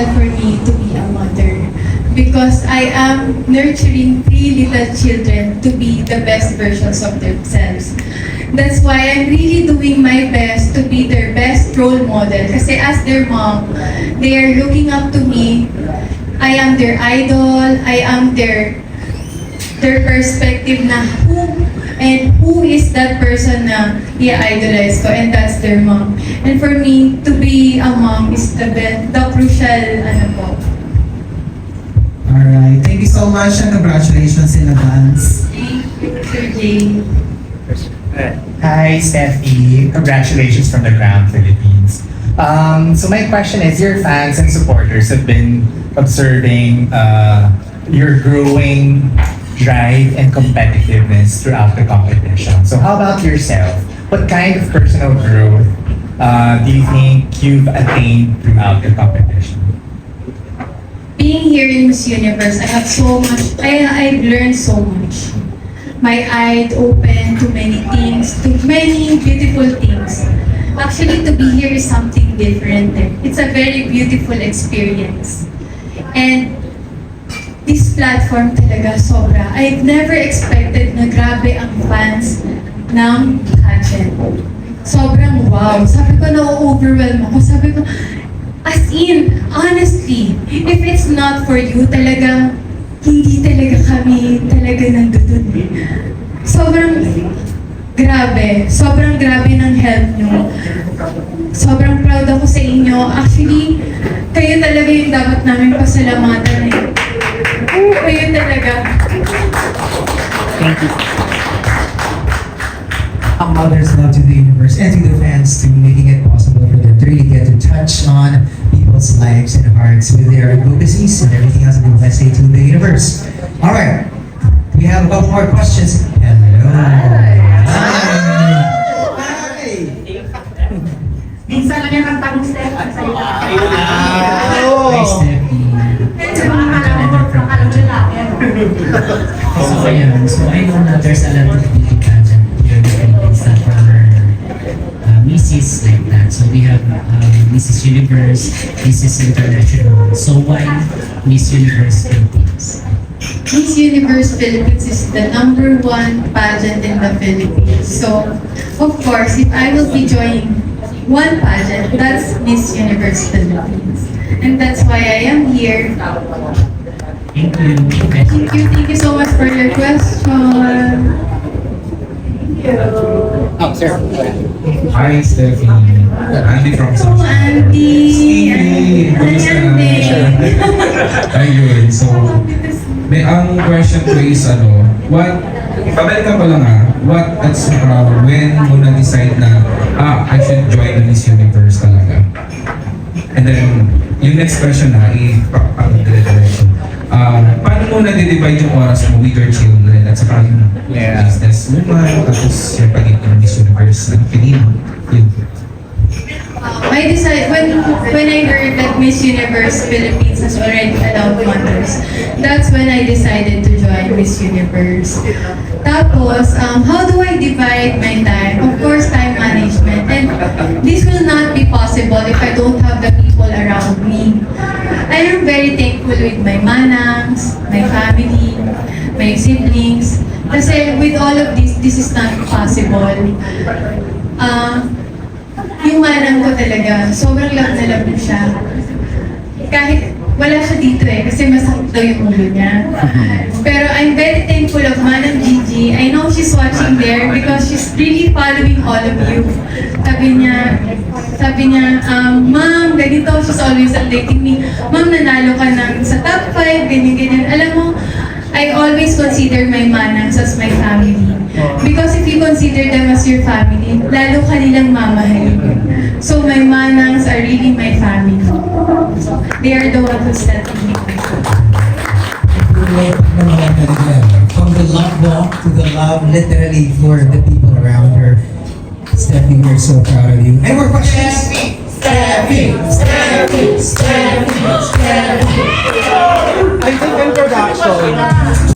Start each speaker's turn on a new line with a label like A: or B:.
A: special for me to be a mother because I am nurturing 3 little children to be the best versions of themselves. That's why I'm really doing my best to be their best role model. Kasi as their mom, they are looking up to me. I am their idol. I am their perspective na who is that person na i-idolize ko, and that's their mom. And for me, to be a mom is the crucial, po.
B: Alright, thank you so much and congratulations in advance.
A: Thank you, Sir Jay.
C: Hi, Steffi. Congratulations from the ground, Philippines. So my question is, your fans and supporters have been observing your growing drive and competitiveness throughout the competition. So how about yourself? What kind of personal growth do you think you've attained throughout the competition?
A: Being here in Miss Universe, I have so much, I've learned so much. My eyes open to many things, to many beautiful things. Actually, to be here is something different. It's a very beautiful experience. And this platform talaga sobra. I've never expected na grabe ang fans ng pageant. Sobrang wow. Sabi ko, na-overwhelm ako. Sabi ko, as in, honestly, if it's not for you, talagang hindi talaga kami talaga nandun. Sobrang grabe. Sobrang grabe ng help nyo. Sobrang proud ako sa inyo. Actually, kayo talaga yung dapat namin pasalamatan eh. Kayo talaga.
C: Thank you.
B: Ang mothers love to the universe and to the fans to making it possible for them to really get to touch on people's lives and hearts with their advocacies and everything else that they want to say to the universe. Alright, we have a couple more questions. Hello. Hi.
D: Minsan lang yan ang tanong, Steph. Sa'yo.
B: Hi, Steffi.
D: Sa mga kalam nila.
E: So ayun, so I know that there's a lot of beauty pageant here in the Philippines that are Misses like that. So we have Mrs. Universe, Mrs. International. So why Miss Universe Philippines?
A: Miss Universe Philippines is the #1 pageant in the Philippines. So, of course, if I will be joining one pageant, that's Miss Universe Philippines. And that's why I am here.
E: Thank you.
A: Thank you so much for your question.
C: Oh, sir.
F: Hi, Steffi. Andy from
A: Oh, Andy!
F: Hey, kumusta na siya? Ayun, so, ang question ko is pabalikan ko lang when mo na-decide na, I should join the Miss Universe talaga. And then, yung next question na, pang-diretso. Paano mo na-divide yung oras mo with your children at saka yung business woman, tapos yung pagiging Miss Universe ng Pilipino? Yun.
A: When I heard that Miss Universe Philippines has already allowed mothers, that's when I decided to join Miss Universe. Tapos, how do I divide my time? Of course, time management. And this will not be possible if I don't have the people around me. I am very thankful with my manangs, my family, my siblings. Kasi with all of this is not possible. Yung manang ko talaga, sobrang love na love ko siya. Kahit wala siya dito kasi masakit daw yung ulo niya. Pero I'm very thankful of Manang Gigi. I know she's watching there because she's really following all of you. Sabi niya, Ma'am, ganito, she's always updating me. Ma'am, nanalo ka sa top 5, ganyan. Alam mo, I always consider my manangs as my family. Because if you consider them as your family, lalo ka nilang mamahalin. So my manangs are really my family. They are the ones who set me.
B: From the love walk to the love literally for the people around her. Steffi, we're so proud of you. Any more questions? Steffi!
C: I think introduction.